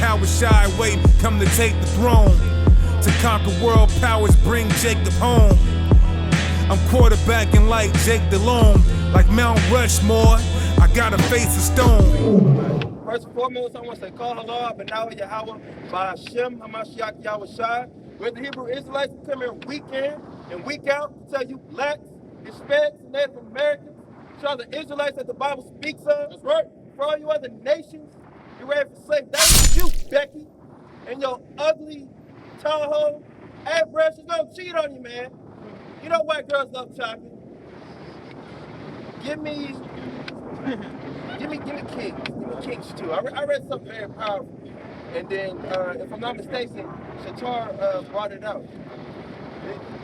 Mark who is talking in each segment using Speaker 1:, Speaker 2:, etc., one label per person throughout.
Speaker 1: Yahushua waiting, come to take the throne. To conquer world powers, bring Jacob home. I'm quarterbacking like Jake DeLome, like Mount Rushmore. I got a face of stone.
Speaker 2: First and foremost, I want to say, Call Allah, Benawa Yahweh, Ba'ashem, Hamashiach Yahushua. We're the Hebrew Israelites who come here week in and week out to tell you blacks, Hispanics, and Native Americans, to all the Israelites that the Bible speaks of. That's right. For all you other nations, you're ready for slavery. That's you, Becky, and your ugly Tahoe airbrush is gonna cheat on you, man. You know white girls love chocolate. Give me kings. Give me kings too. I read something very powerful, and then if I'm not mistaken, Shatar brought it out.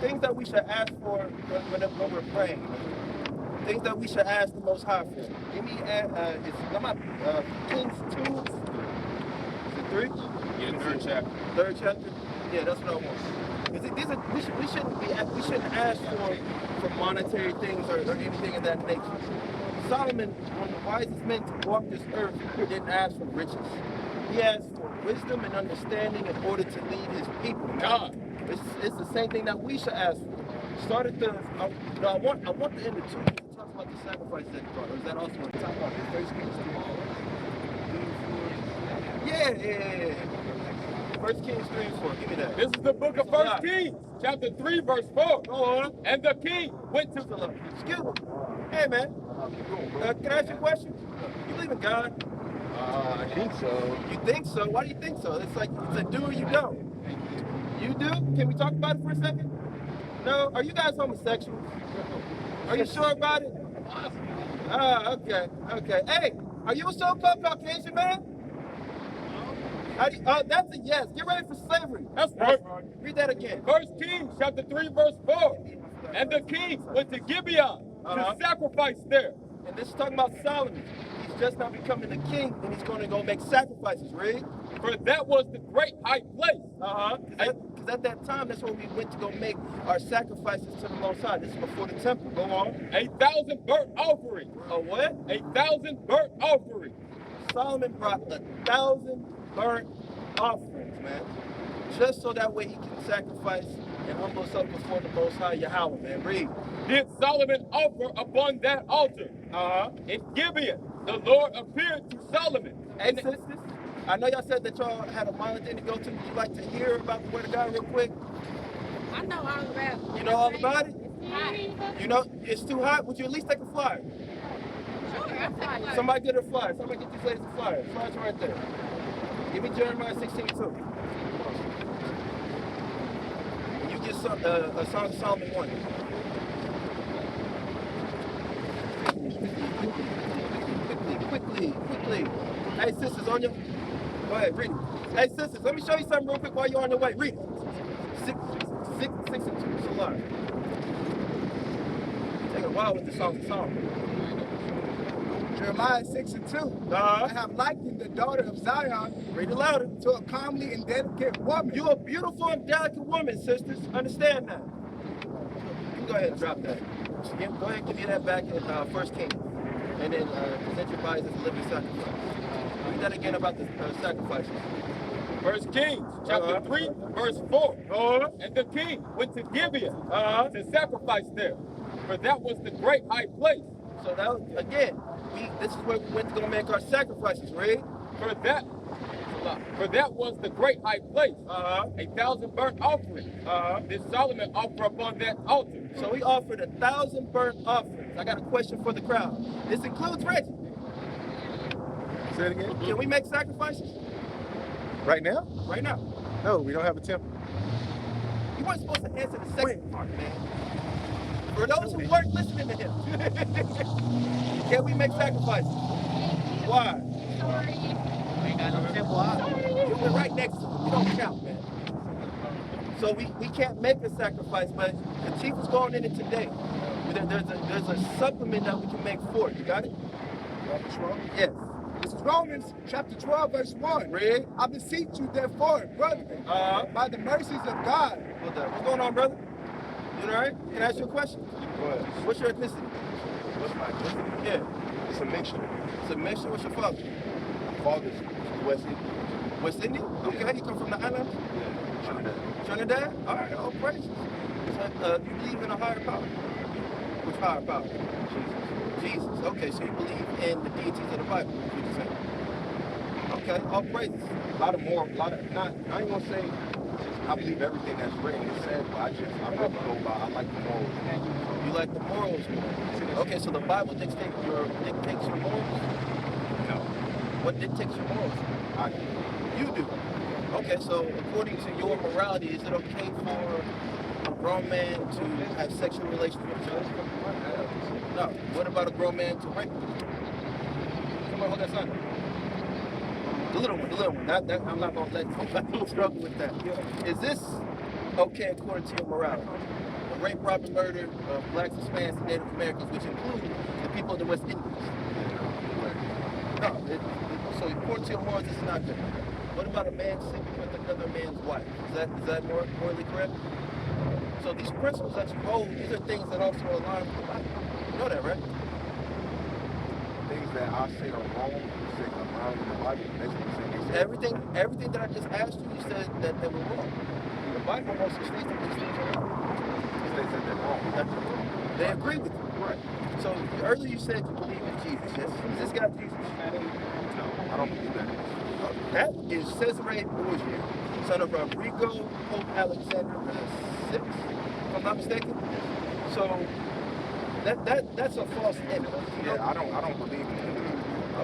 Speaker 2: Things that we should ask for when we're praying. Things that we should ask the Most High for. Give me Kings 2. Is it 3?
Speaker 3: Yeah, third chapter.
Speaker 2: Third chapter. Yeah, that's what I want. We shouldn't ask for monetary things or anything of that nature. Solomon, one of the wisest men to walk this earth, didn't ask for riches. He asked for wisdom and understanding in order to lead his people. God, it's the same thing that we should ask for. Start at the. I want the end of 2. It talks about the sacrifice that he brought. Or is that also on top of it? First Kings 3. Yeah. First Kings 3 and 4. Give me that.
Speaker 3: This is the book of First Kings, chapter 3, verse 4.
Speaker 2: Go on.
Speaker 3: And the king went to
Speaker 2: Excuse me. Hey, man. Can I ask you a question? You believe in God?
Speaker 3: I think so.
Speaker 2: You think so? Why do you think so? It's a do or you don't. You do? Can we talk about it for a second? No? Are you guys homosexuals? Are you sure about it? Okay. Hey, are you a so-called Caucasian man? That's a yes. Get ready for slavery.
Speaker 3: That's right.
Speaker 2: Read that again.
Speaker 3: First Kings, chapter 3, verse 4. And the king went to Gibeon to sacrifice there.
Speaker 2: And this is talking about Solomon. He's just now becoming the king, and he's going to go make sacrifices. Read.
Speaker 3: For that was the great high place.
Speaker 2: Because at that time, that's where we went to go make our sacrifices to the Most High. This is before the temple. Go on.
Speaker 3: 1,000 burnt offerings.
Speaker 2: A what?
Speaker 3: 1,000 burnt offerings.
Speaker 2: Solomon brought 1,000 burnt offerings, man. Just so that way he can sacrifice and humble himself before the Most High Yahweh, man. Read.
Speaker 3: Did Solomon offer upon that altar? In Gibeon, the Lord appeared to Solomon.
Speaker 2: Hey, sisters, I know y'all said that y'all had a minor thing to go to. Would you like to hear about the Word of God real quick?
Speaker 4: I know all about it.
Speaker 2: You know all about it?
Speaker 4: It's hot.
Speaker 2: You know, it's too hot. Would you at least take a flyer?
Speaker 4: Sure.
Speaker 2: Somebody get a flyer. Somebody get these ladies a flyer. Flyer's right there. Give me Jeremiah 16:2. You get a Song of Solomon 1. Quickly. Hey, sisters, on your... Go ahead, read it. Hey, sisters, let me show you something real quick while you're on your way. Read it. 6 and 2. It's a lot. Take a while with the Song of Solomon.
Speaker 5: Jeremiah 6 and 2. I have likened the daughter of Zion,
Speaker 2: Read it louder.
Speaker 5: to a comely and delicate woman.
Speaker 2: You're a beautiful and delicate woman, sisters. Understand that. You can go ahead and drop that. Go ahead and give me that back in 1 Kings. And then present your bodies as a living sacrifice. Read that again about the sacrifices.
Speaker 3: First Kings, chapter 3, verse 4. And the king went to Gibeon to sacrifice there. For that was the great high place.
Speaker 2: So that, again, this is where we went to go make our sacrifices, right?
Speaker 3: For that was the great high place. 1,000 burnt offerings. Did Solomon offer upon that altar?
Speaker 2: So we offered 1,000 burnt offerings. I got a question for the crowd. This includes Reggie.
Speaker 6: Say it again.
Speaker 2: Can we make sacrifices?
Speaker 6: Right now?
Speaker 2: Right now.
Speaker 6: No, we don't have a temple.
Speaker 2: You weren't supposed to answer the second part, man. For those who weren't listening to him. Can we make sacrifices? Why?
Speaker 4: Sorry.
Speaker 5: ain't got no temple out.
Speaker 2: We're right next to them. You don't count, man. So we can't make a sacrifice, but the chief is going in it today. There's a supplement that we can make for it. You got it?
Speaker 5: Romans 12?
Speaker 2: Yes.
Speaker 5: This is Romans chapter 12, verse 1.
Speaker 2: Read.
Speaker 5: I beseech you, therefore, brethren, by the mercies of God.
Speaker 2: Hold up. What's going on, brother? You all right? Can I ask you a question?
Speaker 6: Go ahead.
Speaker 2: What's your ethnicity?
Speaker 6: What's my ethnicity?
Speaker 2: Yeah.
Speaker 6: It's a mixture.
Speaker 2: It's a mixture. What's your father?
Speaker 6: Father's West Indian.
Speaker 2: West Indian? Okay, you come from the islands? Trinidad? All right, all praises. So, you believe in a higher power? Which higher power? Jesus. Okay, so you believe in the deities of the Bible, is what you're saying. Okay, all praises.
Speaker 6: A lot of more, not, I ain't gonna say I believe everything that's written and said, but I really go by, I like the morals.
Speaker 2: You like the morals more. Okay, so the Bible dictates your morals?
Speaker 6: No.
Speaker 2: What dictates your morals?
Speaker 6: I do.
Speaker 2: You do. Okay, so according to your morality, is it okay for a grown man to have sexual relations with a child? No. What about a grown man to rape? Come on, hold that sign. The little one. I'm not gonna let you struggle with that. Is this okay according to your morality? The rape, robbery, murder of blacks, Hispanics, and Native Americans, which include the people of the West Indies. No. So according to your morals, this is not good. What about a man sleeping with another man's wife? Is that morally correct? So these principles that you hold, these are things that also align with the Bible. You know that, right?
Speaker 6: Things that I say are wrong, you say are wrong in the Bible, basically saying they say
Speaker 2: Everything that I just asked you, you said that they were wrong. The Bible also states that these things are wrong.
Speaker 6: they said they're wrong.
Speaker 2: That they're wrong. They agree with you.
Speaker 6: Right.
Speaker 2: So earlier you said you believe in Jesus. Yes? Is this guy Jesus?
Speaker 6: No, I don't believe that.
Speaker 2: That is Cesare Borgia, son of Rodrigo Pope Alexander VI, if I'm not mistaken. So that's a false image.
Speaker 6: Yeah, I don't believe in it.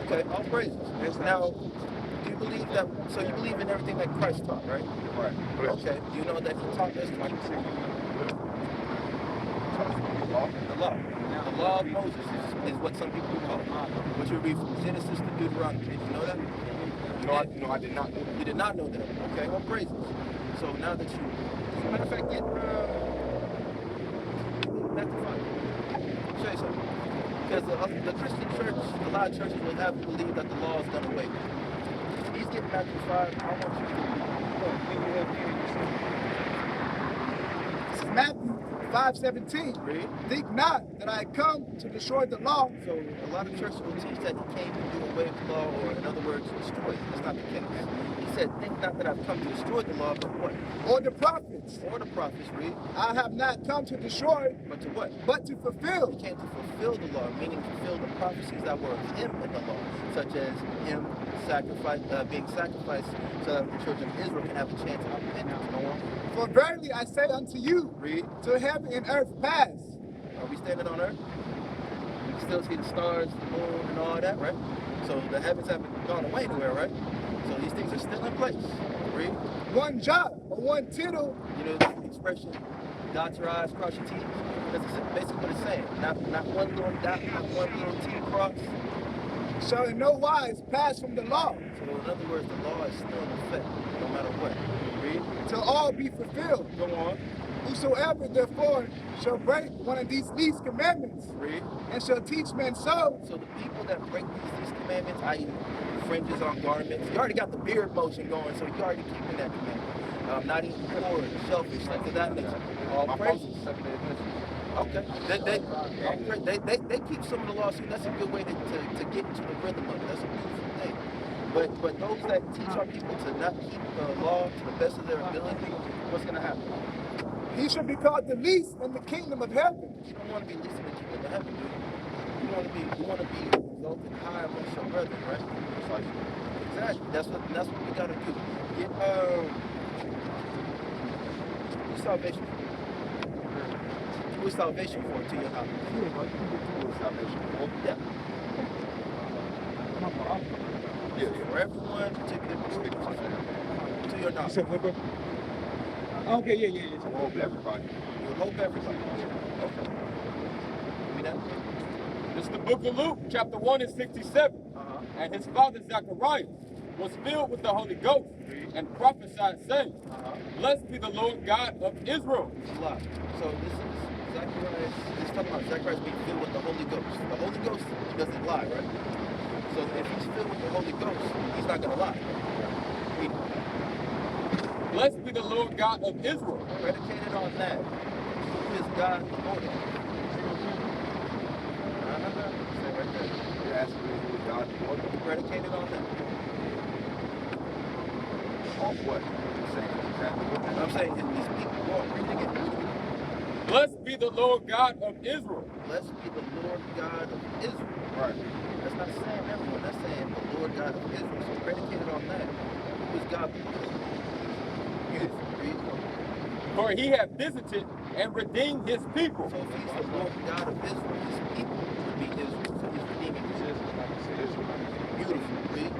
Speaker 2: Okay, all praises. Now, do you believe that? So you believe in everything that Christ taught, right?
Speaker 6: Right.
Speaker 2: Okay. Do you know that He taught us to keep the law? The law of Moses is what some people call it. Which you read from Genesis to Deuteronomy. Did you know that?
Speaker 6: No, I did not know that.
Speaker 2: You did not know that. Okay, all praises. So now that you, matter of fact, get Matthew 5. Show you something. Because the Christian church, a lot of churches will have you believe that the law is done away with. He's getting Matthew 5. I want you to
Speaker 5: This is Matthew 5:17.
Speaker 2: read.
Speaker 5: Think not that I come to destroy the law.
Speaker 2: So a lot of churches will teach that he came to do away with the law, or in other words, destroy it. That's not the case. He said, think not that I've come to destroy the law, but what?
Speaker 5: Or the prophets.
Speaker 2: Or the prophets, read.
Speaker 5: I have not come to destroy,
Speaker 2: But to what?
Speaker 5: but to fulfill.
Speaker 2: He came to fulfill the law, meaning fulfill the prophecies that were of him in the law, such as him being sacrificed so that the children of Israel can have a chance of repentance. Go on.
Speaker 5: For verily I say unto you,
Speaker 2: Read.
Speaker 5: till heaven and earth pass.
Speaker 2: Are we standing on earth? You can still see the stars, the moon, and all that, right? So the heavens haven't gone away anywhere, right? So these things are still in place. Read.
Speaker 5: One jot or one tittle
Speaker 2: You know the expression, dot your I's, cross your T's? That's basically what it's saying. Not one little dot, not one little T cross.
Speaker 5: shall in no wise pass from the law,
Speaker 2: So in other words, the law is still in effect, no matter what. Read.
Speaker 5: till all be fulfilled.
Speaker 2: Go on.
Speaker 5: Whosoever therefore shall break one of these least commandments,
Speaker 2: Read.
Speaker 5: and shall teach men so,
Speaker 2: So the people that break these commandments, i.e. fringes on garments, you already got the beard motion going, so you're already keeping that commandment. Not eating pork, shellfish, things of that nature. All praises. Okay. They keep some of the laws, so that's a good way to get into the rhythm of it. That's a beautiful thing. But those that teach our people to not keep the law to the best of their ability, what's going to happen?
Speaker 5: he shall be called the least in the kingdom of heaven.
Speaker 2: You don't want to be least in the kingdom of heaven, do you? You want to be exalted high amongst your brethren, right? Exactly. That's what we gotta do. Get salvation. Who's salvation for to your house? Yeah.
Speaker 6: Yeah.
Speaker 2: For everyone to your knowledge.
Speaker 7: Okay, yeah.
Speaker 6: I hope everybody.
Speaker 2: You hope everybody. Okay. Read that.
Speaker 3: It's the book of Luke, chapter 1 and 67. And his father Zacharias was filled with the Holy Ghost and prophesied, saying, Blessed be the Lord God of Israel.
Speaker 2: Lie. So this is Zacharias. It's talking about Zacharias being filled with the Holy Ghost. The Holy Ghost doesn't lie, right? So if he's filled with the Holy Ghost, he's not gonna lie. Read it.
Speaker 3: Blessed be the Lord God of Israel.
Speaker 2: Predicated on that. Who is God the Lord? Say right there.
Speaker 6: You're asking me who is God the Lord?
Speaker 2: Predicated on that.
Speaker 6: What? Saying exactly what?
Speaker 2: I'm saying his people. Go on, read it again.
Speaker 3: Blessed be the Lord God of Israel.
Speaker 2: Blessed be the Lord God of Israel.
Speaker 6: Right.
Speaker 2: That's not saying everyone. That's saying the Lord God of Israel. So predicated on that. Who is God? Beautiful. Read.
Speaker 3: For he hath visited and redeemed his people.
Speaker 2: So if he's the Lord God of Israel, his people would be Israel. So he's redeeming Israel. Beautiful. Read.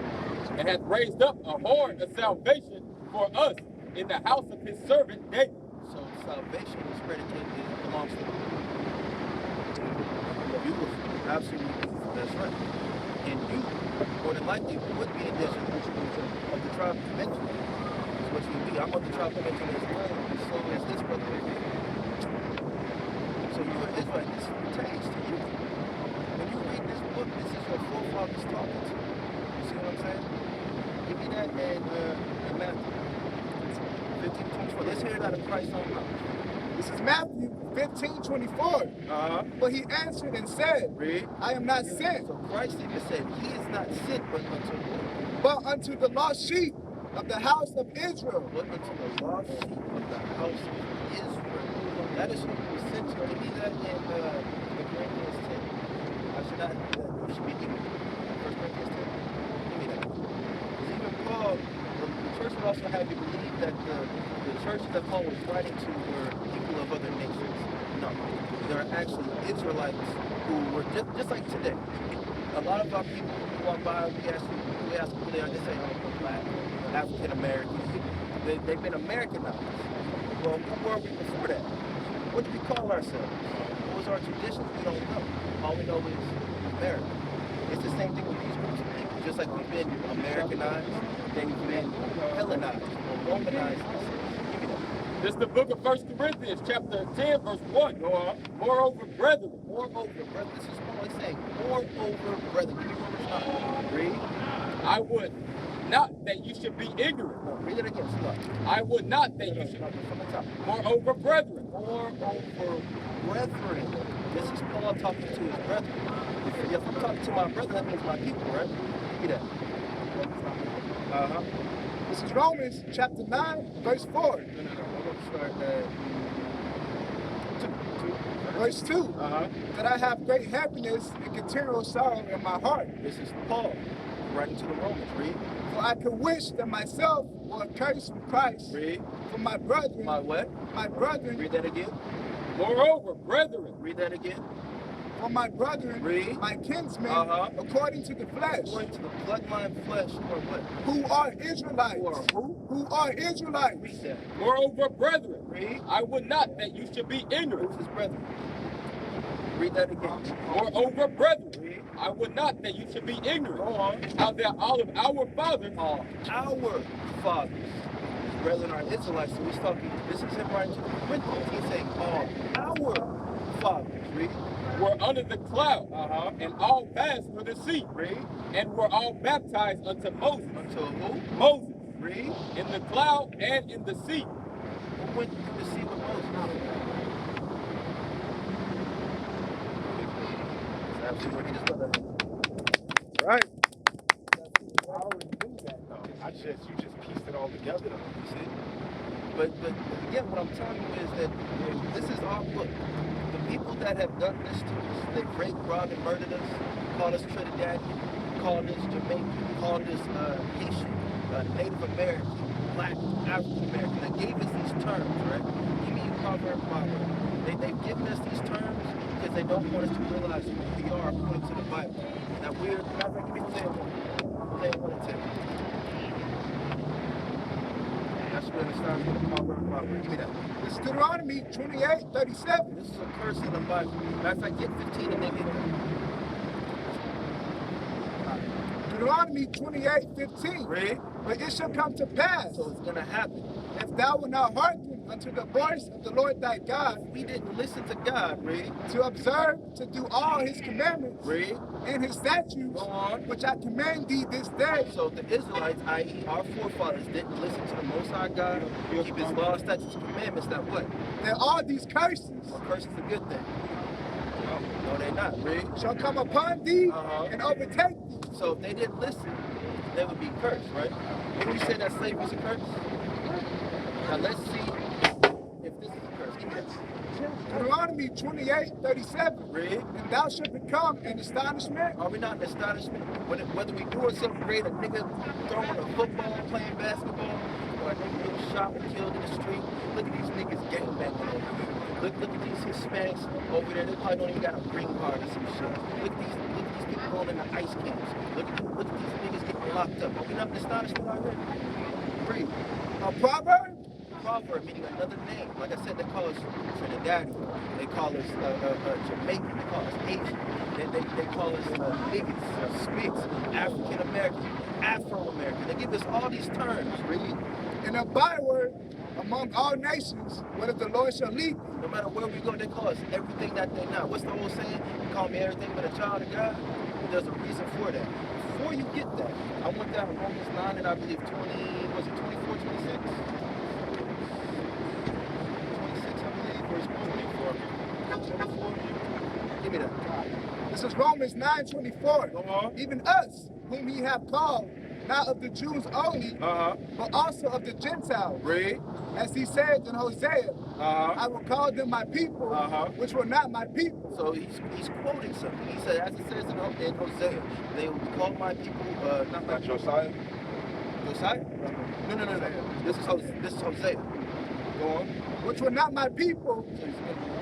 Speaker 3: And hath raised up a horn of salvation for us in the house of his servant David.
Speaker 2: So salvation is predicated, it belongs to God. Beautiful. Absolutely beautiful. That's right. And you, more than likely, would be a descendant of the tribe of Benjamin. That's what you would be. I'm of the tribe of Benjamin as well, and so is this brother right here. So you're an Israelite. This pertains to you. When you read this book, this is your forefathers talking to you. You see what I'm saying? Give me that in Matthew 15:24. Let's hear that in Christ's own mouth.
Speaker 5: This is Matthew 15:24. But he answered and said,
Speaker 2: Read.
Speaker 5: I am not sent,
Speaker 2: So Christ even said, he is not sent but unto who?
Speaker 5: but unto the lost sheep of the house of Israel.
Speaker 2: But unto the lost sheep of the house of Israel. That is who he was sent to. Give me that in the Corinthians 10. I should not, that should be given. 1 Corinthians 10. Give me that. Because even Paul, the church would also have you believe that the churches that Paul was writing to were people of other nations. No. There are actually Israelites who were just like today. A lot of our people who walk by, we ask who they are, they say, oh, we're black, African Americans. They've been Americanized. Well, who were we before that? What do we call ourselves? What was our traditions? We don't know. All we know is America. It's the same thing with these groups of people. Just like we've been Americanized, they've been Hellenized or Romanized.
Speaker 3: This is the book of 1 Corinthians, chapter 10, verse 1. Go on. Moreover, brethren.
Speaker 2: Moreover, brethren. This is Paul saying, moreover, brethren. Give me one more time. Read.
Speaker 3: I would not that you should be ignorant.
Speaker 2: No, read it again. Slow.
Speaker 3: I would not that you should.
Speaker 2: From the top.
Speaker 3: Moreover, brethren.
Speaker 2: Moreover, brethren. This is Paul talking to his brethren. If I'm talking to my brother, that means my people, right? Give me that.
Speaker 5: This is Romans chapter 9, verse 4.
Speaker 2: No. I'm going to start at
Speaker 5: Verse 2. That I have great happiness and continual sorrow in my heart.
Speaker 2: This is Paul writing to the Romans. Read.
Speaker 5: For I could wish that myself were accursed from Christ.
Speaker 2: Read.
Speaker 5: For my brethren.
Speaker 2: My what?
Speaker 5: My brethren.
Speaker 2: Read that again.
Speaker 3: Moreover, brethren.
Speaker 2: Read that again.
Speaker 5: For my brethren.
Speaker 2: Read.
Speaker 5: My kinsmen. According to the flesh.
Speaker 2: According to the bloodline flesh. Or what?
Speaker 5: Who are Israelites.
Speaker 2: Who are who?
Speaker 5: Who are Israelites.
Speaker 2: Read that.
Speaker 3: Moreover, brethren.
Speaker 2: Read.
Speaker 3: I would not that you should be ignorant.
Speaker 2: Who's his brethren? Read that again.
Speaker 3: Moreover, brethren.
Speaker 2: Read.
Speaker 3: I would not that you should be ignorant.
Speaker 2: Go on.
Speaker 3: How that all of our fathers
Speaker 2: Our fathers. His brethren are Israelites, so he's talking. This is him writing to the Corinthians. He's saying, our fathers. Read.
Speaker 3: were under the cloud, and all passed through the sea.
Speaker 2: Read.
Speaker 3: And were all baptized unto Moses.
Speaker 2: Until who?
Speaker 3: Moses.
Speaker 2: Read.
Speaker 3: In the cloud and in the sea.
Speaker 2: Who went through the sea with Moses? That's absolutely where he just put that.
Speaker 5: Right.
Speaker 6: I already knew that though. You just pieced it all together though.
Speaker 2: You see? But again, what I'm telling you is that this is our book. The people that have done this to us, they raped, robbed, and murdered us, called us Trinidadian, called us Jamaican, called us Haitian, Native American, Black, African American. They gave us these terms, right? Give me your proverb. They've given us these terms because they don't want us to realize who we are according to the Bible. Now we're not going to be Hosea 1 and 10. That's where it starts with the proverb. Give me that.
Speaker 5: This is Deuteronomy 28:37.
Speaker 2: This is a curse in the Bible. Matter of fact, get 15 and then get that.
Speaker 5: Deuteronomy 28:15.
Speaker 2: Read.
Speaker 5: But it shall come to pass,
Speaker 2: So it's going to happen.
Speaker 5: if thou wilt not hearken unto the voice of the Lord thy God,
Speaker 2: We didn't listen to God. Read.
Speaker 5: to observe to do all his commandments
Speaker 2: Read.
Speaker 5: and his statutes,
Speaker 2: Go on.
Speaker 5: which I command thee this day.
Speaker 2: So the Israelites, i.e. our forefathers, didn't listen to the Most High God, keep his laws, statutes, and commandments. That what?
Speaker 5: That all these curses
Speaker 2: Well, curse is a good thing. No, they're not. Read.
Speaker 5: shall come upon thee
Speaker 2: Uh-huh.
Speaker 5: and overtake thee,
Speaker 2: So if they didn't listen, they would be cursed, right? Wouldn't you say that slavery is a curse? Now let's see if this is a curse. Give me that.
Speaker 5: Deuteronomy 28:37.
Speaker 2: Read.
Speaker 5: And thou shalt become an astonishment.
Speaker 2: Are we not an astonishment? Whether we doing something great, a nigga throwing a football, playing basketball, or a nigga getting shot and killed in the street. Look at these niggas gangbanging over here. Look at these Hispanics over there. They probably don't even got a green card or some shit. Look at these people going in the ice camps. Look at these niggas getting locked up. Are we not an astonishment already? Read.
Speaker 5: A proverb?
Speaker 2: Proverb meaning another name. Like I said, they call us Trinidadian. They call us Jamaican. They call us Asian. They call us niggas, Spics, African American, Afro American. They give us all these terms. Read.
Speaker 5: And a byword among all nations, whether the Lord shall lead thee.
Speaker 2: No matter where we go, they call us everything that they not. What's the old saying? You call me everything but a child of God. There's a reason for that. Before you get that, I want that in Romans 9 and I believe 24, 26? 24. Give me that.
Speaker 5: This is Romans 9:24.
Speaker 2: Go on.
Speaker 5: Even us, whom he hath called, not of the Jews only, but also of the Gentiles.
Speaker 2: Read.
Speaker 5: As he said in Hosea, I will call them my people, which were not my people.
Speaker 2: So he's quoting something. He said, as it says in Hosea, they will be called my people, not my
Speaker 6: Josiah?
Speaker 2: Josiah? No. This is Hosea. Go on.
Speaker 5: Which were not my people,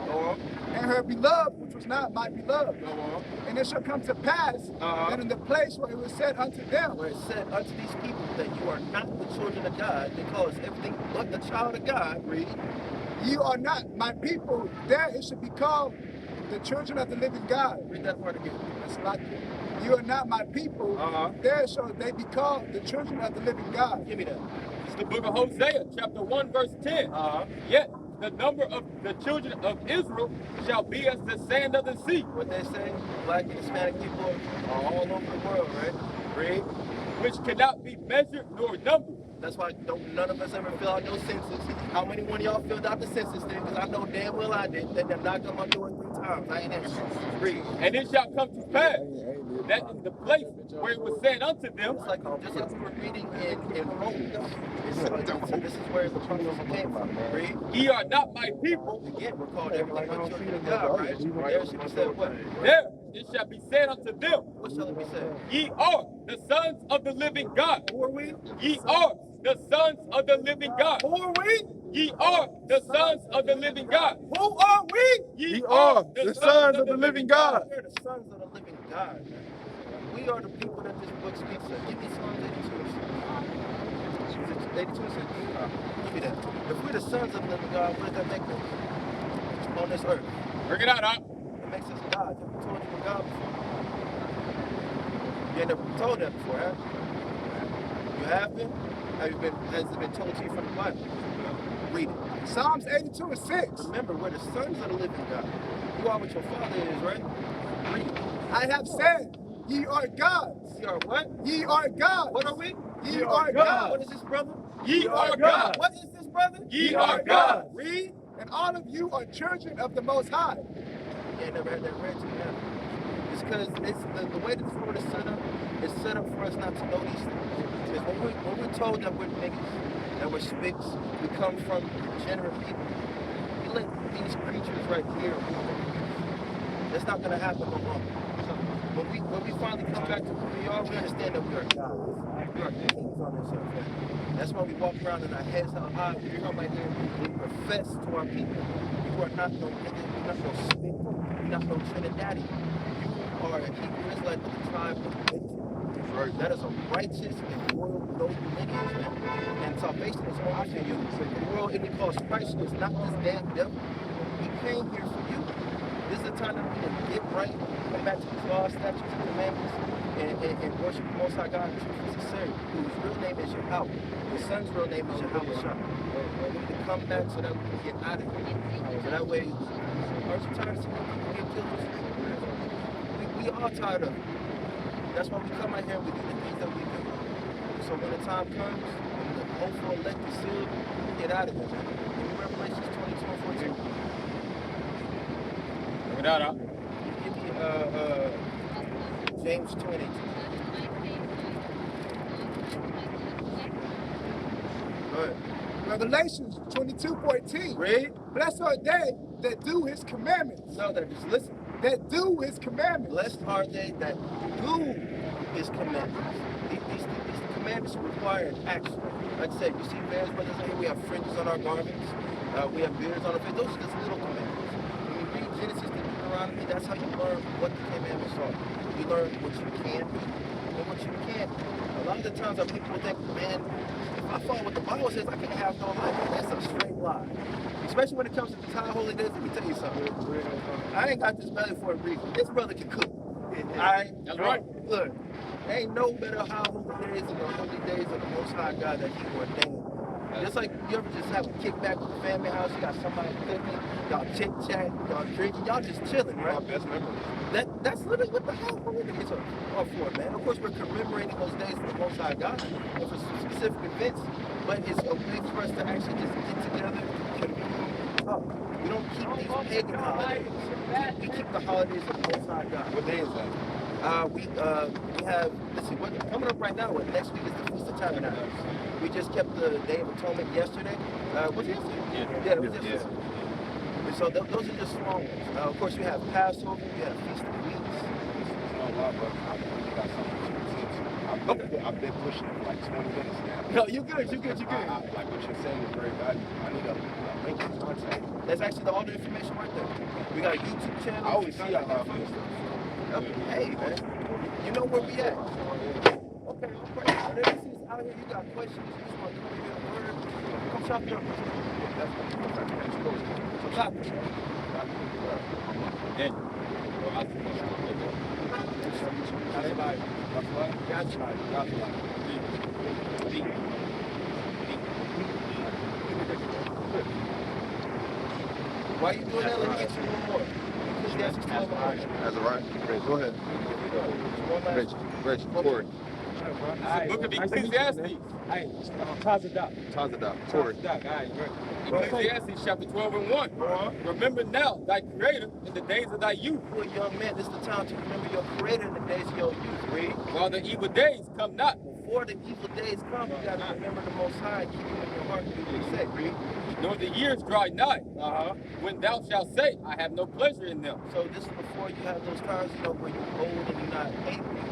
Speaker 2: Go on.
Speaker 5: and her beloved, which was not my beloved.
Speaker 2: Go on.
Speaker 5: And it shall come to pass that in the place where it was said unto them,
Speaker 2: Where it said unto these people that you are not the children of God, they call us everything but the child of God. Read.
Speaker 5: ye are not my people, there it should be called the children of the living God.
Speaker 2: Read that part again.
Speaker 5: That's like it. You are not my people, there shall they be called the children of the living God.
Speaker 2: Give me that.
Speaker 3: It's the book of Hosea, chapter 1, verse 10. Yet the number of the children of Israel shall be as the sand of the sea.
Speaker 2: What they say, black and Hispanic people are all over the world, right? Read.
Speaker 3: Which cannot be measured nor numbered.
Speaker 2: That's why none of us ever fill out no census. How many one of y'all filled out the census then? Because I know damn well I did. They done knocked on my door 3 times. I ain't answering. Read.
Speaker 3: And it shall come to pass that in the place where it was said unto them,
Speaker 2: Just like we were reading in Romans. This is where the prophecy came from. Read.
Speaker 3: ye are not my people,
Speaker 2: Again, we're called everything but children of God, right? There should be said what?
Speaker 3: there it shall be said unto them,
Speaker 2: What shall it be said?
Speaker 3: ye are the sons of the living God.
Speaker 2: Who are we?
Speaker 3: Ye are the sons of the living God.
Speaker 2: Who are we?
Speaker 3: Ye are the sons of the living God.
Speaker 2: Who are we?
Speaker 3: Ye are the sons of the living God.
Speaker 2: We are the sons of the living God. We are the people that this book speaks of. Give me Psalms 82 and 6. Give me that. If we're the sons of the living God, what does that make us? On this earth.
Speaker 3: Bring it out, Doc.
Speaker 2: It makes us gods. Have we told you what God before? You ain't never been told that before, have you? You have been? Has it been told to you from the Bible? Read it.
Speaker 5: Psalms 82 and 6.
Speaker 2: Remember, we're the sons of the living God. You are what your father is, right? Read it.
Speaker 5: I have said, ye are gods.
Speaker 2: We are what?
Speaker 5: Ye are gods.
Speaker 2: What are we?
Speaker 5: Ye are gods.
Speaker 2: What is this, brother?
Speaker 3: Ye are God.
Speaker 2: What is this, brother?
Speaker 3: Ye are God.
Speaker 2: Read.
Speaker 5: And all of you are children of the Most High.
Speaker 2: You ain't never had that read to me, have you? It's because it's the way this world is set up for us not to know these things. Because when we're told that we're niggas, that we're spics, we come from degenerate people, we let these creatures right here rule over us. That's not going to happen no longer. When we finally come back to who we are, we understand that we are gods. We are kings on this earth. That's why we walk around in our heads how high. We come right here, we profess to our people. You are not no nigga, you're not no spick, you're not no Trinidadian. You are a Hebrew Israelite of the tribe of Benjamin. Right. That is a righteous and royal noble lineage, man. And salvation is only for you. The world it calls Christ is not this damn devil. He came here for you. This is the time that we can get right, come back to the law, statutes, and commandments, and worship the Most High God in truth and sincerity, whose real name is Yahweh. His son's real name is Yahweh Shah. We need to come back so that we can get out of here. So that way, aren't you tired of seeing people get killed? We are tired of it. That's why we come out here and we do the things that we do. So when the time comes, when the hopeful elect is sealed, we get out of here. Give me Revelations 22 and 14.
Speaker 3: Bring it out, Doc.
Speaker 2: Give me James 2 and 18. ahead.
Speaker 5: Revelations 22:14.
Speaker 2: Read.
Speaker 5: Blessed are they that do his commandments.
Speaker 2: No, that just listen.
Speaker 5: That do his commandments.
Speaker 2: Blessed are they that do his commandments. These commandments require action. Like I said, you see Bears Brothers here, we have fringes on our garments, we have beards on our face. Those are just little commandments. When you read Genesis to Deuteronomy, that's how you learn what the commandments are. You learn what you can do and what you can't do. A lot of the times our people think, man, if I follow what the Bible says, I can have no life. That's a straight lie. Especially when it comes to the Thai holy days, let me tell you something. I ain't got this belly for a reason. This brother can cook. Alright?
Speaker 3: That's right.
Speaker 2: Look, ain't no better high holy days than the holy days of the Most High God that He ordained. Just like you ever just have a kickback with the family house, you got somebody cooking, y'all chit chat, y'all drinking, y'all just chilling, right?
Speaker 6: My best memory.
Speaker 2: That's literally what the high holy days are for, man. Of course, we're commemorating those days of the Most High God and for specific events, but it's a way for us to actually just get together, commune, talk. We don't keep these pagan holidays. We keep the holidays of the Most High God.
Speaker 6: What day is that?
Speaker 2: We have, let's see, what coming up right now, next week is the Feast of Tabernacles. We just kept the Day of Atonement yesterday. Was it yesterday? Yeah, it was yesterday. And so those are just small ones. Of course, you have Passover, you have Feast of Weeks.
Speaker 6: I've been pushing it for like 20 minutes now.
Speaker 2: No, you're good.
Speaker 6: Like what you're saying is very valuable. I need a link to contact.
Speaker 2: That's actually all the information right there. We got a YouTube channel.
Speaker 6: I always see y'all
Speaker 2: Hey, man. You know where we at. Okay, great. Whatever this is out here, you got questions, you just want to come here and learn, come chop it up. So chop it.
Speaker 3: And
Speaker 2: Why you doing that? Let me get you one more. Ecclesiastes 12:1.
Speaker 6: That's all right. Great. Go ahead.
Speaker 2: One last
Speaker 6: Rich, Corey.
Speaker 3: the book of Ecclesiastes.
Speaker 7: Hey, Tazadak.
Speaker 6: Corey.
Speaker 7: Tazadak, all right, great.
Speaker 3: Ecclesiastes chapter 12 and 1. Remember now thy creator in the days of thy youth,
Speaker 2: You're a young man. This is the time to remember your creator in the days of your youth. Read.
Speaker 3: while the evil days come not,
Speaker 2: Before the evil days come, you got to remember the Most High and keep him in your heart and do what he said. Read.
Speaker 3: nor the years draw nigh, when thou shalt say, I have no pleasure in them.
Speaker 2: So this is before you have those times, where you're old and you're not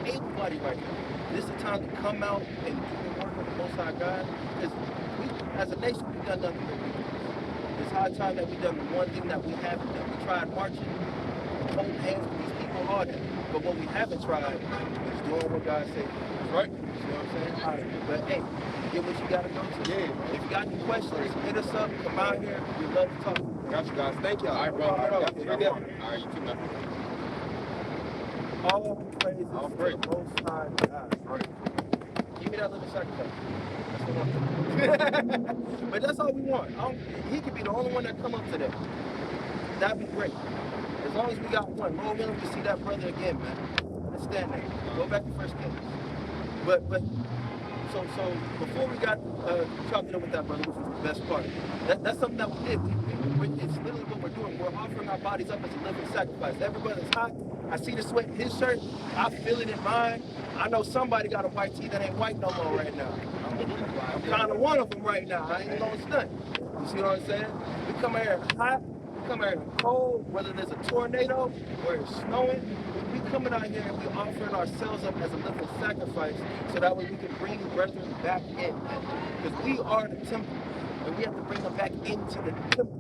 Speaker 2: able-bodied right now. This is the time to come out and do the work of the Most High God. Because we, as a nation, we've done nothing but weakness. It's high time that we've done the one thing that we haven't done. We tried marching, holding hands with these people hard. But what we haven't tried is doing what God said.
Speaker 3: Right?
Speaker 2: You know what I'm saying? All right. But hey, get what you got to go to.
Speaker 6: Yeah.
Speaker 2: If you got any questions, hit us up. Come out here. We'd love to talk.
Speaker 6: Got you guys. Thank y'all.
Speaker 3: All right, bro.
Speaker 6: All right.
Speaker 3: All right, you too, man.
Speaker 2: All praises
Speaker 3: All
Speaker 2: to
Speaker 3: praise.
Speaker 2: the Most High God. Right. Give me that living sacrifice. That's the one. But that's all we want. He could be the only one that come up today. That'd be great. As long as we got one. Lord willing, we see that brother again, man. Understand that. Go back to First Kings. But so before we got chopped it up with that brother, which was the best part, that's something that we did. It's literally what we're doing. We're offering our bodies up as a living sacrifice. Everybody's hot. I see the sweat in his shirt. I feel it in mine. I know somebody got a white tee that ain't white no more right now. I'm kind of one of them right now. I ain't gonna stunt. You see what I'm saying? We come here hot. We come here cold. Whether there's a tornado or it's snowing, we coming out here and we offering ourselves up as a living sacrifice, so that way we can bring brethren back in. Because we are the temple, and we have to bring them back into the temple,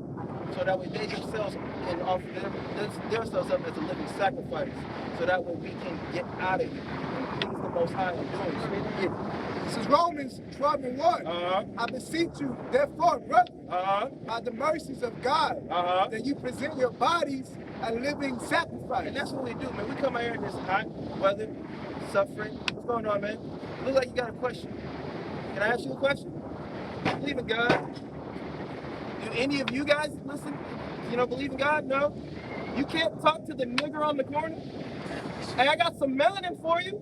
Speaker 2: so that way they themselves can offer themselves up as a living sacrifice, so that way we can get out of here and please the Most High in doing so.
Speaker 5: This is Romans 12 and 1. I beseech you, therefore, brethren, by the mercies of God, that you present your bodies a living sacrifice.
Speaker 2: And that's what we do, man. We come out here in this hot weather, suffering. What's going on, man? Look like you got a question. Can I ask you a question? Believe in God. Do any of you guys listen? Believe in God? No? You can't talk to the nigger on the corner? Hey, I got some melanin for you.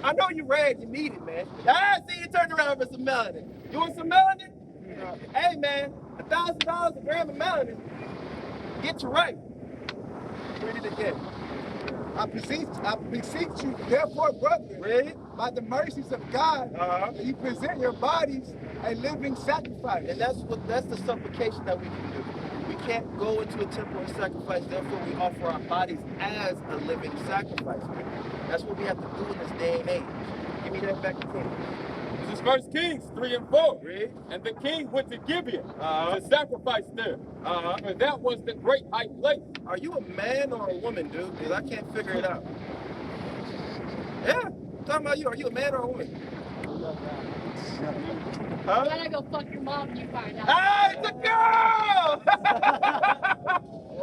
Speaker 2: I know you red, you need it, man. I see you turned around for some melanin. You want some melanin? Hey, man, $1,000 a gram of melanin. Get you right. Read it again.
Speaker 5: I beseech you, therefore, brethren,
Speaker 2: Read.
Speaker 5: by the mercies of God, that you present your bodies a living sacrifice.
Speaker 2: And that's the supplication that we can do. We can't go into a temple and sacrifice, therefore we offer our bodies as a living sacrifice. That's what we have to do in this day and age. Give me that back again.
Speaker 3: This is 1 Kings 3 and 4.
Speaker 2: Read.
Speaker 3: And the king went to Gibeon to sacrifice there. For that was the great high place.
Speaker 2: Are you a man or a woman, dude? Because I can't figure it out. Yeah, I'm talking about you. Are you a man or a woman?
Speaker 4: You gotta go fuck your mom and you find out.
Speaker 2: Hey, it's a girl!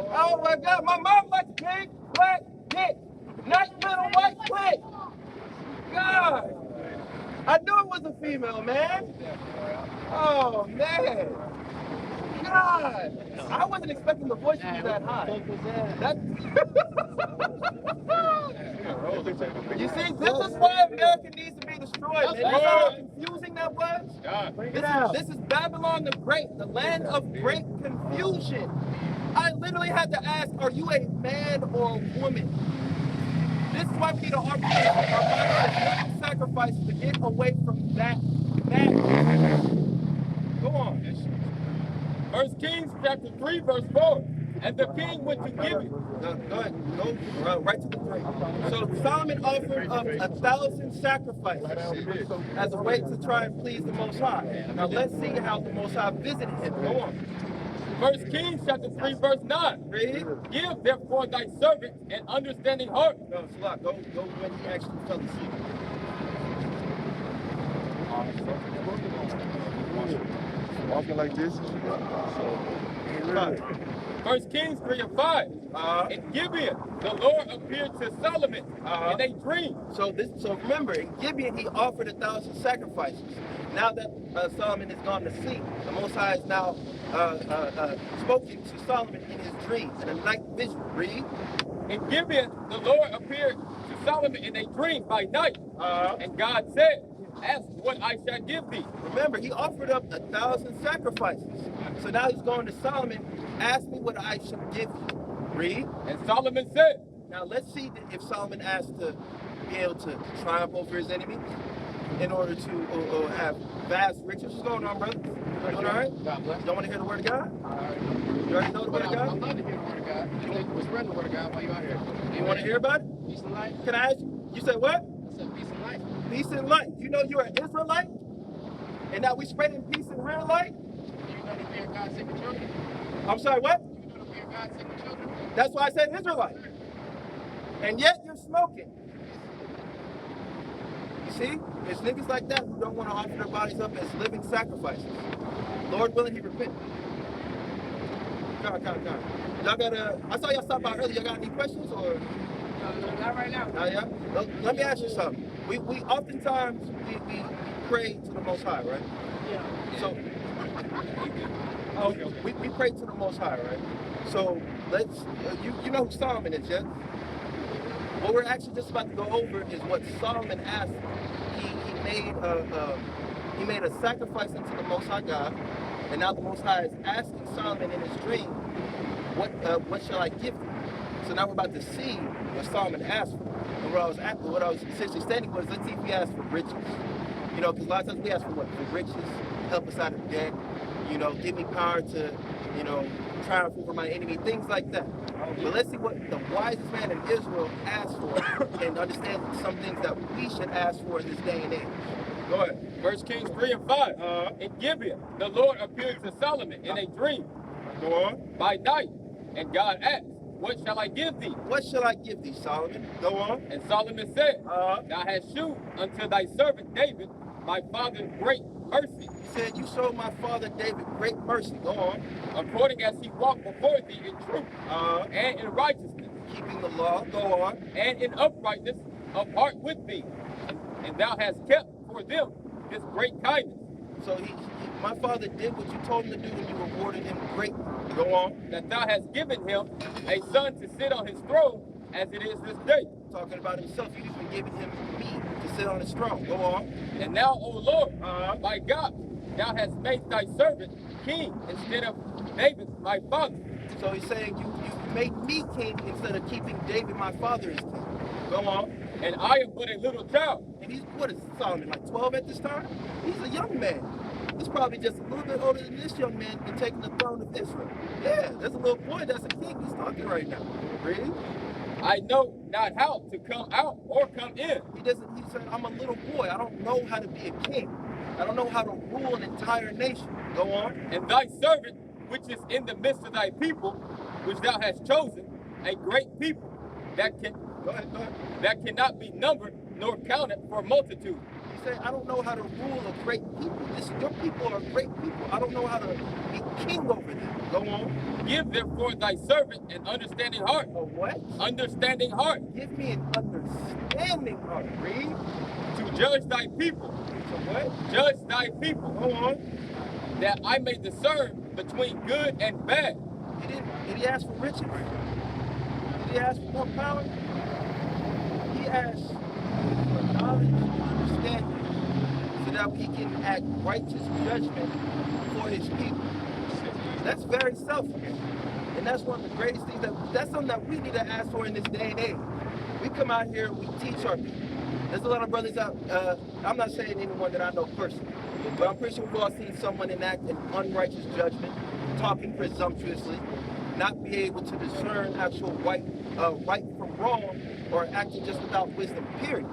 Speaker 2: Oh my God, my mom likes big, black dick. Nice little white clit. God. I knew it was a female, man. Oh, man. God. I wasn't expecting the voice to be that high. That... You see, this is why America needs to be destroyed, man. You know how confusing that was? This is Babylon the Great, the land of great confusion. I literally had to ask, are you a man or a woman? This is why we need to offer our sacrifices to get away from that madness. Go on.
Speaker 3: 1 Kings chapter 3 verse 4. And the king went to Gibeon.
Speaker 2: Go ahead. Go right to the 3. So Solomon offered up 1,000 sacrifices as a way to try and please the Most High. Now let's see how the Most High visited him. Go on.
Speaker 3: 1 Kings chapter 3 verse 9.
Speaker 2: Read.
Speaker 3: Give therefore thy servant an understanding heart.
Speaker 2: No, Salah, go when he actually fell asleep.
Speaker 6: Walking like this.
Speaker 3: 1 Kings 3 and 5. In Gibeon, the Lord appeared to Solomon in a dream.
Speaker 2: So remember, in Gibeon he offered 1,000 sacrifices. Now that Solomon has gone to sleep, the Most High has now spoken to Solomon in his dream, in a night vision. Read.
Speaker 3: In Gibeon, the Lord appeared to Solomon in a dream by night. And God said, ask what I shall give thee.
Speaker 2: Remember, he offered up 1,000 sacrifices. So now he's going to Solomon, ask me what I shall give you. Read.
Speaker 3: And Solomon said.
Speaker 2: Now let's see if Solomon asked to be able to triumph over his enemies in order to have vast riches. What's going on, brother? You doing all right?
Speaker 8: God bless.
Speaker 2: You don't want to hear the word of God? You already know the word of
Speaker 8: I
Speaker 2: God?
Speaker 8: love to hear the word of God. We're spreading the word of God while you're out here.
Speaker 2: You want to hear about it?
Speaker 8: Peace and light.
Speaker 2: Can I ask you? You said what?
Speaker 8: I said peace and light.
Speaker 2: Peace and light. You know you're an Israelite? And now we spreading peace and real light?
Speaker 8: You know the fear of God's sacred children?
Speaker 2: I'm sorry, what?
Speaker 8: You know the fear of God's sacred children?
Speaker 2: That's why I said Israelite. And yet you're smoking. You see? There's niggas like that who don't want to offer their bodies up as living sacrifices. Lord willing, he repent. God. Y'all got I saw y'all stop by earlier. Y'all got any questions or?
Speaker 8: Not right now.
Speaker 2: Yeah? Let me ask you something. We oftentimes we pray to the Most High, right?
Speaker 8: Yeah.
Speaker 2: So we pray to the Most High, right? So let's you know who Solomon is, yeah? What we're actually just about to go over is what Solomon asked. He made a sacrifice unto the Most High God, and now the Most High is asking Solomon in his dream, what shall I give you? So now we're about to see what Solomon asked for. And what I was essentially stating was, let's see if he asked for riches. You know, because a lot of times we ask for what? For riches, help us out of debt, you know, give me power to, you know, triumph over my enemy, things like that. But let's see what the wisest man in Israel asked for and understand some things that we should ask for in this day and age. Go ahead.
Speaker 3: 1 Kings 3 and 5. In Gibeon, the Lord appeared to Solomon in a dream.
Speaker 2: Go on.
Speaker 3: By night. And God asked, what shall I give thee?
Speaker 2: What shall I give thee, Solomon? Go on.
Speaker 3: And Solomon said, thou hast shewed unto thy servant David, my father, great mercy.
Speaker 2: He said, you showed my father David great mercy. Go on.
Speaker 3: According as he walked before thee in truth and in righteousness.
Speaker 2: Keeping the law. Go on.
Speaker 3: And in uprightness of heart with thee. And thou hast kept for them this great kindness.
Speaker 2: So my father did what you told him to do and you rewarded him greatly. Go on.
Speaker 3: That thou hast given him a son to sit on his throne as it is this day.
Speaker 2: Talking about himself, you've even given him me to sit on his throne. Go on.
Speaker 3: And now, O Lord, my God, thou hast made thy servant king instead of David, my father.
Speaker 2: So he's saying you made me king instead of keeping David, my father, as king. Go on.
Speaker 3: And I am but a little child.
Speaker 2: And he's, what is Solomon, like 12 at this time? He's a young man. He's probably just a little bit older than this young man and taking the throne of Israel. Yeah, there's a little boy that's a king. He's talking right now. Read.
Speaker 3: I know not how to come out or come in.
Speaker 2: He said, I'm a little boy. I don't know how to be a king. I don't know how to rule an entire nation. Go on.
Speaker 3: And thy servant, which is in the midst of thy people, which thou hast chosen, a great people that can
Speaker 2: Go ahead.
Speaker 3: that cannot be numbered nor counted for multitude.
Speaker 2: He said, I don't know how to rule a great people. Your people are great people. I don't know how to be king over them. Go on.
Speaker 3: Give therefore thy servant an understanding heart.
Speaker 2: A what?
Speaker 3: Understanding heart.
Speaker 2: Give me an understanding heart. Read.
Speaker 3: To judge thy people.
Speaker 2: So what?
Speaker 3: Judge thy people.
Speaker 2: Go on.
Speaker 3: That I may discern between good and bad.
Speaker 2: Did he ask for riches? Did he ask for more power? He asked for knowledge and understanding so that he can act righteous judgment for his people. That's very selfish. And that's one of the greatest things that's something that we need to ask for in this day and age. We come out here and we teach our people. There's a lot of brothers out, I'm not saying anyone that I know personally, but I'm pretty sure we've all seen someone enact an unrighteous judgment, talking presumptuously, not be able to discern actual right from wrong, or acting just without wisdom, period.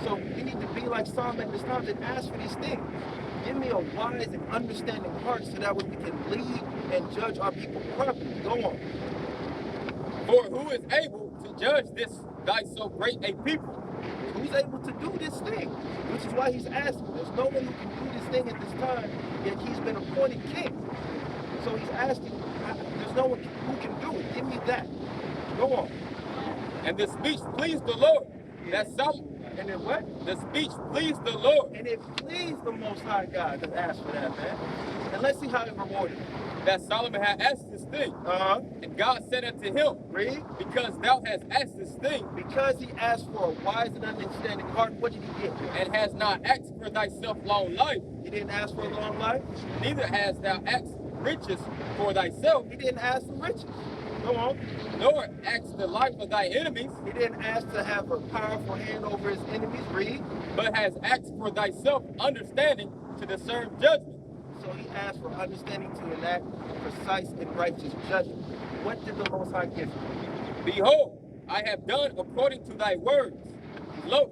Speaker 2: So we need to be like Solomon at this time and ask for these things. Give me a wise and understanding heart so that way we can lead and judge our people properly. Go on.
Speaker 3: For who is able to judge this thy so great a people?
Speaker 2: Who's able to do this thing? Which is why he's asking. There's no one who can do this thing at this time, yet he's been appointed king. So he's asking, there's no one who can do it. Give me that. Go on.
Speaker 3: And the speech pleased the Lord. That's Solomon.
Speaker 2: And then what?
Speaker 3: The speech pleased the Lord.
Speaker 2: And it pleased the Most High God to ask for that, man. And let's see how it rewarded him.
Speaker 3: That Solomon had asked this thing. And God said unto him,
Speaker 2: Read.
Speaker 3: because thou hast asked this thing.
Speaker 2: Because he asked for a wise and understanding heart, what did he get?
Speaker 3: And has not asked for thyself long life.
Speaker 2: He didn't ask for a long life.
Speaker 3: Neither hast thou asked riches for thyself.
Speaker 2: He didn't ask for riches. Go on.
Speaker 3: Nor asked the life of thy enemies.
Speaker 2: He didn't ask to have a powerful hand over his enemies. Read.
Speaker 3: But has asked for thyself understanding to discern judgment.
Speaker 2: So he asked for understanding to enact precise and righteous judgment. What did the Most High give him?
Speaker 3: Behold, I have done according to thy words. Lo,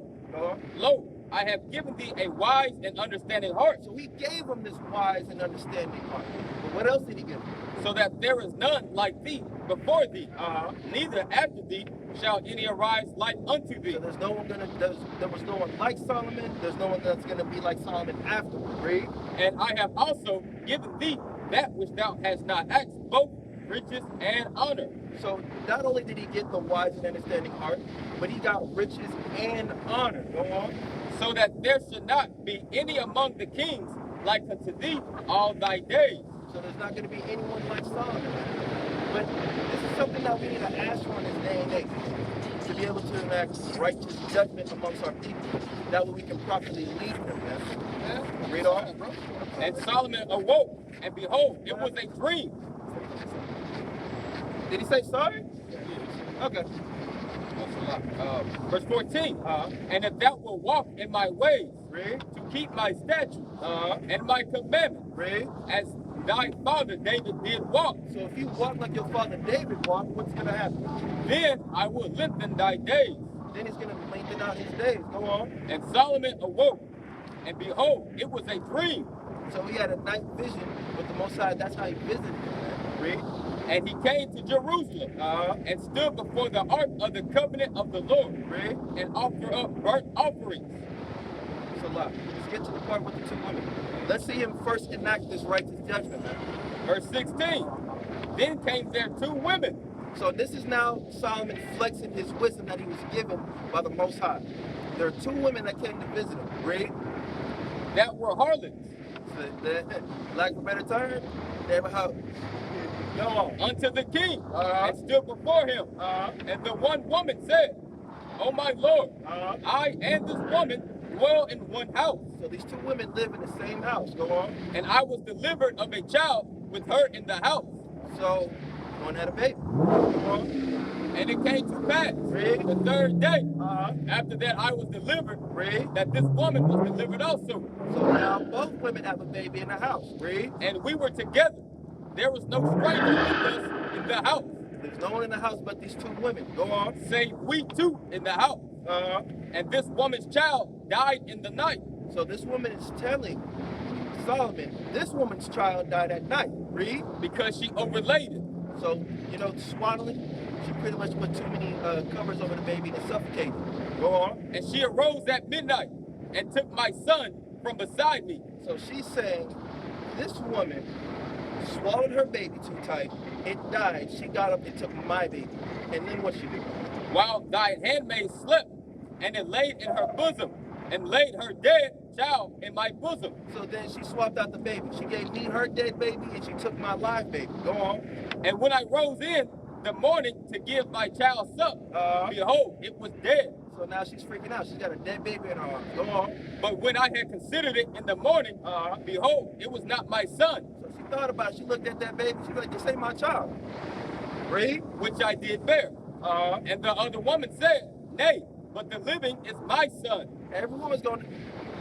Speaker 3: I have given thee a wise and understanding heart.
Speaker 2: So he gave him this wise and understanding heart. But what else did he give him?
Speaker 3: So that there is none like thee before thee, neither after thee shall any arise like unto thee.
Speaker 2: So there was no one like Solomon. There's no one that's gonna be like Solomon afterward. Read.
Speaker 3: And I have also given thee that which thou hast not asked, both riches and honor.
Speaker 2: So not only did he get the wise and understanding heart, but he got riches and honor. Go on.
Speaker 3: So that there should not be any among the kings like unto thee all thy days.
Speaker 2: So there's not going to be anyone like Solomon. But this is something that we need to ask for in this day and age, to be able to enact righteous judgment amongst our people. That way we can properly lead them. Man. Read on.
Speaker 3: And Solomon awoke, and behold, it was a dream.
Speaker 2: Did he say sorry? Okay.
Speaker 3: Verse 14. And if thou wilt walk in my ways,
Speaker 2: Read.
Speaker 3: To keep my statutes and my commandments,
Speaker 2: Read.
Speaker 3: As thy father David did walk.
Speaker 2: So if you walk like your father David walked, what's going to happen?
Speaker 3: Then I will lengthen thy days.
Speaker 2: Then he's going to lengthen out his days. Go on.
Speaker 3: And Solomon awoke, and behold, it was a dream.
Speaker 2: So he had a night vision with the Most High. That's how he visited him. Read.
Speaker 3: And he came to Jerusalem and stood before the ark of the covenant of the Lord.
Speaker 2: Read.
Speaker 3: And offered up burnt offerings.
Speaker 2: It's a lot. Let's get to the part with the two women. Let's see him first enact this righteous judgment.
Speaker 3: Verse 16. Then came there two women.
Speaker 2: So this is now Solomon flexing his wisdom that he was given by the Most High. There are two women that came to visit him. Read.
Speaker 3: That were harlots.
Speaker 2: Lack of a better term, they were how. Go on.
Speaker 3: Unto the king, and stood before him. And the one woman said, O my Lord, I and this woman dwell in one house.
Speaker 2: So these two women live in the same house. Go on.
Speaker 3: And I was delivered of a child with her in the house.
Speaker 2: So one had a baby.
Speaker 3: And it came to pass
Speaker 2: Read.
Speaker 3: the third day,
Speaker 2: Uh-huh.
Speaker 3: after that I was delivered,
Speaker 2: Read.
Speaker 3: that this woman was delivered also.
Speaker 2: So now both women have a baby in the house. Read.
Speaker 3: And we were together. There was no stranger with us in the house,
Speaker 2: There's no one in the house but these two women. Go on.
Speaker 3: save we two in the house.
Speaker 2: Uh-huh.
Speaker 3: And this woman's child died in the night.
Speaker 2: So this woman is telling Solomon, this woman's child died at night. Read.
Speaker 3: Because she overlaid it.
Speaker 2: So, you know, swaddling, she pretty much put too many covers over the baby and suffocated. Go on.
Speaker 3: And she arose at midnight and took my son from beside me.
Speaker 2: So she's saying, this woman swallowed her baby too tight. It died. She got up and took my baby. And then what she did?
Speaker 3: While thy handmaid slept, and it laid in her bosom, and laid her dead child in my bosom.
Speaker 2: So then she swapped out the baby. She gave me her dead baby and she took my live baby. Go on.
Speaker 3: And when I rose in the morning to give my child suck, behold, it was dead.
Speaker 2: So now she's freaking out. She's got a dead baby in her arms. Go on.
Speaker 3: But when I had considered it in the morning, behold, it was not my son.
Speaker 2: So she thought about it. She looked at that baby. She's like, this ain't my child. Read.
Speaker 3: Which I did bear. And the other woman said, nay, but the living is my son.
Speaker 2: Every woman's going to,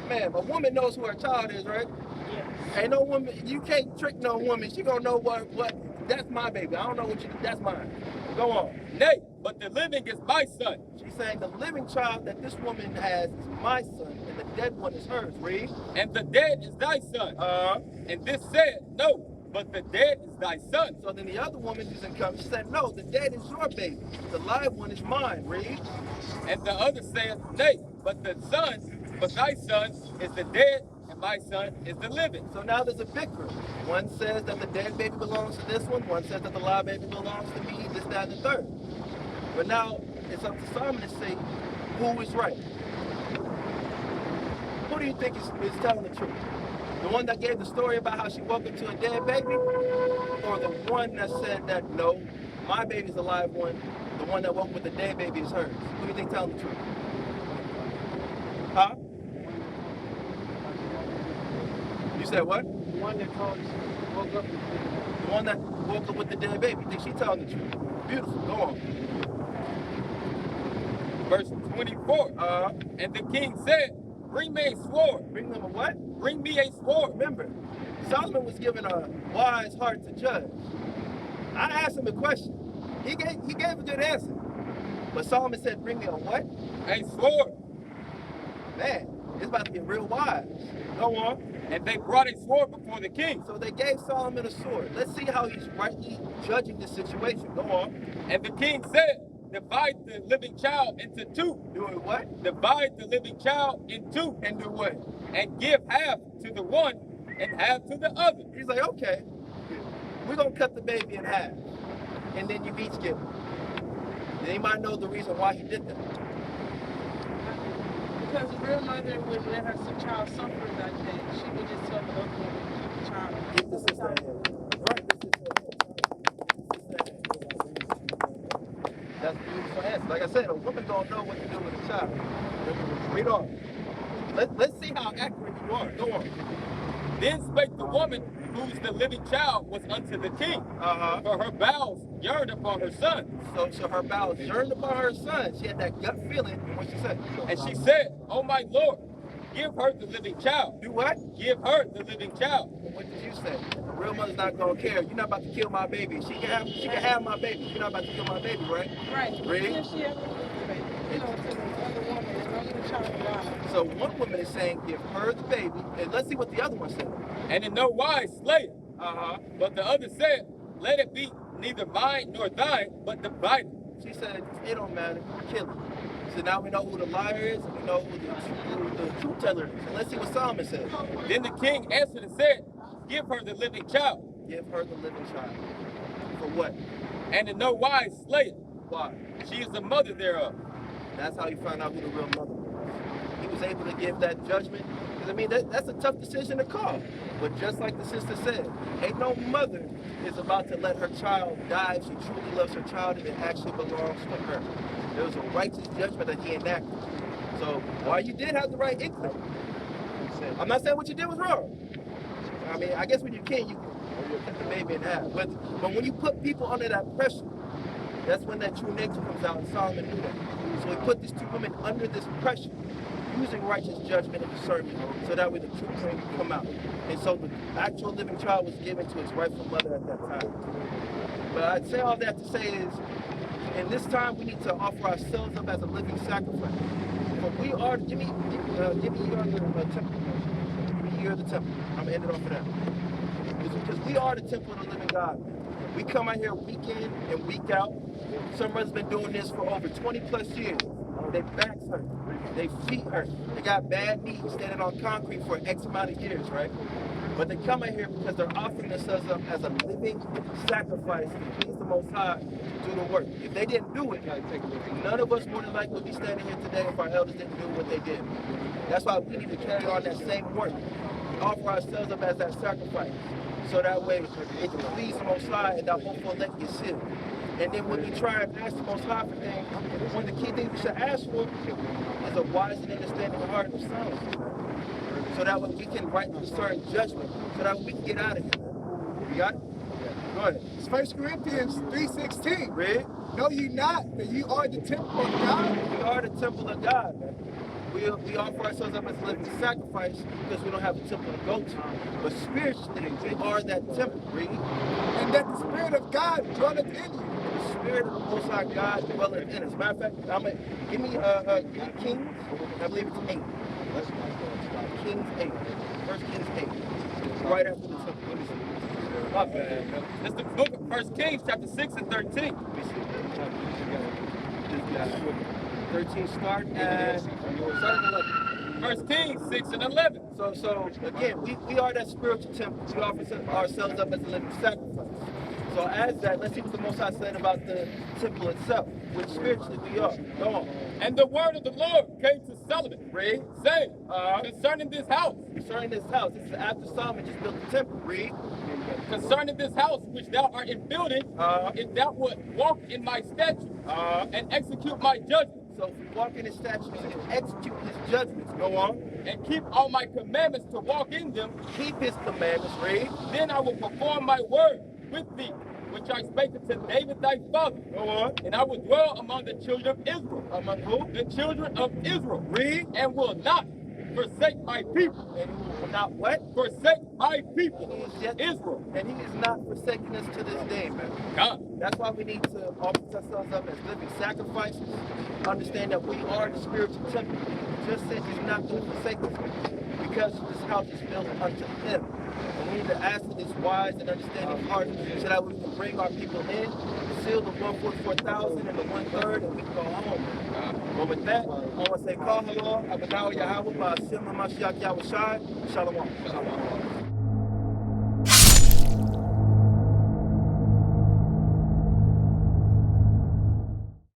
Speaker 2: man, a woman knows who her child is, right? Yeah. Ain't no woman, you can't trick no woman. She gonna know what, that's my baby. I don't know what you, that's mine. Go on.
Speaker 3: Nay, but the living is my son.
Speaker 2: She's saying the living child that this woman has is my son, and the dead one is hers. Read.
Speaker 3: And the dead is thy son. And this said, no, but the dead is thy son.
Speaker 2: So then the other woman doesn't come. She said, no, the dead is your baby. The live one is mine. Read.
Speaker 3: And the other said, nay, but the son, but thy son is the dead, and my son is the living.
Speaker 2: So now there's a bicker. One says that the dead baby belongs to this one says that the live baby belongs to me, this, that, and the third. But now it's up to Solomon to say who is right. Who do you think is telling the truth? The one that gave the story about how she woke up to a dead baby? Or the one that said that, no, my baby's the live one, the one that woke up with the dead baby is hers? Who do you think telling the truth? Huh? You said what?
Speaker 8: The one that woke up.
Speaker 2: The one that woke up with the dead baby. You think she telling the truth? Beautiful. Go on.
Speaker 3: Verse 24. And the king said, bring me a sword.
Speaker 2: Bring them a what?
Speaker 3: Bring me a sword.
Speaker 2: Remember, Solomon was given a wise heart to judge. I asked him a question. He gave a good answer. But Solomon said, bring me a what?
Speaker 3: A sword.
Speaker 2: Man, it's about to get real wise. Go on.
Speaker 3: And they brought a sword before the king.
Speaker 2: So they gave Solomon a sword. Let's see how he's rightly judging this situation. Go on.
Speaker 3: And the king said, divide the living child into two.
Speaker 2: Doing what?
Speaker 3: Divide the living child in two.
Speaker 2: And do what?
Speaker 3: And give half to the one and half to the other.
Speaker 2: He's like, okay, we're going to cut the baby in half. And then you each get it. Does anybody know the reason why he did that?
Speaker 8: Because the real mother would let her child suffer like that. She would just tell the other woman to keep the child.
Speaker 2: Keep the sister hand. Right. That's a beautiful answer. Like I said, a woman don't know what to do with a child. Read on. Let's see how accurate you are. Go on.
Speaker 3: Then spake the woman whose the living child was unto the king. For her bowels yearned upon her son.
Speaker 2: So her bowels yearned upon her son. She had that gut feeling. And what she said?
Speaker 3: And she said, oh my Lord, give her the living child.
Speaker 2: Do what?
Speaker 3: Give her the living child.
Speaker 2: What did you say? A real mother's not gonna care. You're not about to kill my baby. She can have my baby. You're not about to kill my baby, right?
Speaker 8: Right.
Speaker 2: Ready?
Speaker 8: If she ever loses the baby, you know, to the other woman, as long as the child alive.
Speaker 2: So one woman is saying, give her the baby, and let's see what the other one said.
Speaker 3: And in no wise slay it. But the other said, let it be neither mine nor thine, but divided.
Speaker 2: She said, it don't matter, kill it. So now we know who the liar is, and we know who the truth teller is. And let's see what Solomon says.
Speaker 3: Then the king answered and said, give her the living child.
Speaker 2: Give her the living child. For what?
Speaker 3: And in no wise slay it.
Speaker 2: Why?
Speaker 3: She is the mother thereof.
Speaker 2: That's how he found out who the real mother was. He was able to give that judgment. Because, I mean, that's a tough decision to call. But just like the sister said, ain't no mother is about to let her child die if she truly loves her child and it actually belongs to her. There was a righteous judgment that he enacted. So while you did have the right inkling, I'm not saying what you did was wrong. I mean, I guess when you're king, cut the baby in half. But when you put people under that pressure, that's when that true nature comes out, and Solomon knew that. So he put these two women under this pressure, using righteous judgment and discernment, so that way the true thing can come out. And so the actual living child was given to its rightful mother at that time. But I'd say all that to say is, in this time, we need to offer ourselves up as a living sacrifice. For we are, give me you're the temple. You're the temple. I'm gonna end it off of that. Because we are the temple of the living God. We come out here week in and week out. Some brothers been doing this for over 20 plus years. Their backs hurt, their feet hurt. They got bad knees standing on concrete for X amount of years, right? But they come in here because they're offering themselves up as a living sacrifice to please the Most High to do the work. If they didn't do it, none of us more than likely would be standing here today if our elders didn't do what they did. That's why we need to carry on that same work. Offer ourselves up as that sacrifice. So that way it can please the Most High and that hopeful elect gets sealed. And then when we try and ask the Most High for things, one of the key things we should ask for is a wise and understanding heart of silence. So that way we can rightly discern judgment, so that we can get out of here. You got it? Go ahead.
Speaker 5: It's 1 Corinthians 3:16.
Speaker 2: Read.
Speaker 5: Know ye not that you are the temple of God?
Speaker 2: We are the temple of God, man. We offer ourselves up as a living sacrifice because we don't have a temple to go to. But spiritually, we are that temple. Read.
Speaker 5: And that the Spirit of God dwelleth in you.
Speaker 2: The Spirit of the Most High God dwelleth in us. Matter of fact, give me Kings. I believe it's 8. Kings 8. 1 Kings 8. Right after the temple. Let me see. My bad.
Speaker 3: That's the book of 1 Kings, chapter 6 and 13.
Speaker 2: Let me see. 13 start at 11.
Speaker 3: 1 Kings 6 and 11.
Speaker 2: So again, we are that spiritual temple. We offer ourselves up as a living sacrifice. So as that, let's see what the Most High said about the temple itself, which spiritually we are. Go on.
Speaker 3: And the word of the Lord came to Solomon,
Speaker 2: Read.
Speaker 3: saying, concerning this house,
Speaker 2: Concerning this house, this is after Solomon just built the temple. Read.
Speaker 3: concerning this house which thou art in building, if thou would walk in my statutes and execute my judgments,
Speaker 2: So if we walk in his statutes and execute his judgments, go on.
Speaker 3: and keep all my commandments to walk in them,
Speaker 2: Keep his commandments. Read.
Speaker 3: then I will perform my word with thee, which I spake unto David thy father,
Speaker 2: Go on.
Speaker 3: and I will dwell among the children of Israel,
Speaker 2: Among who?
Speaker 3: the children of Israel,
Speaker 2: Read.
Speaker 3: and will not forsake my people,
Speaker 2: And who will not what?
Speaker 3: forsake my people,
Speaker 2: He is yet
Speaker 3: Israel.
Speaker 2: And he is not forsaking us to this day, man.
Speaker 3: God.
Speaker 2: That's why we need to offer ourselves up as living sacrifices. Understand that we are the spiritual temple. He just said he's not going to forsake us because this house is built unto him. And we need to ask for this wise and understanding heart so that we can bring our people in, seal the 144,000 and the 1/3, and we can go home. But with that, I want to say, call hello, Abadawa Yahweh, Ba'ashem HaMashiach Yahweh Shai, Shalom.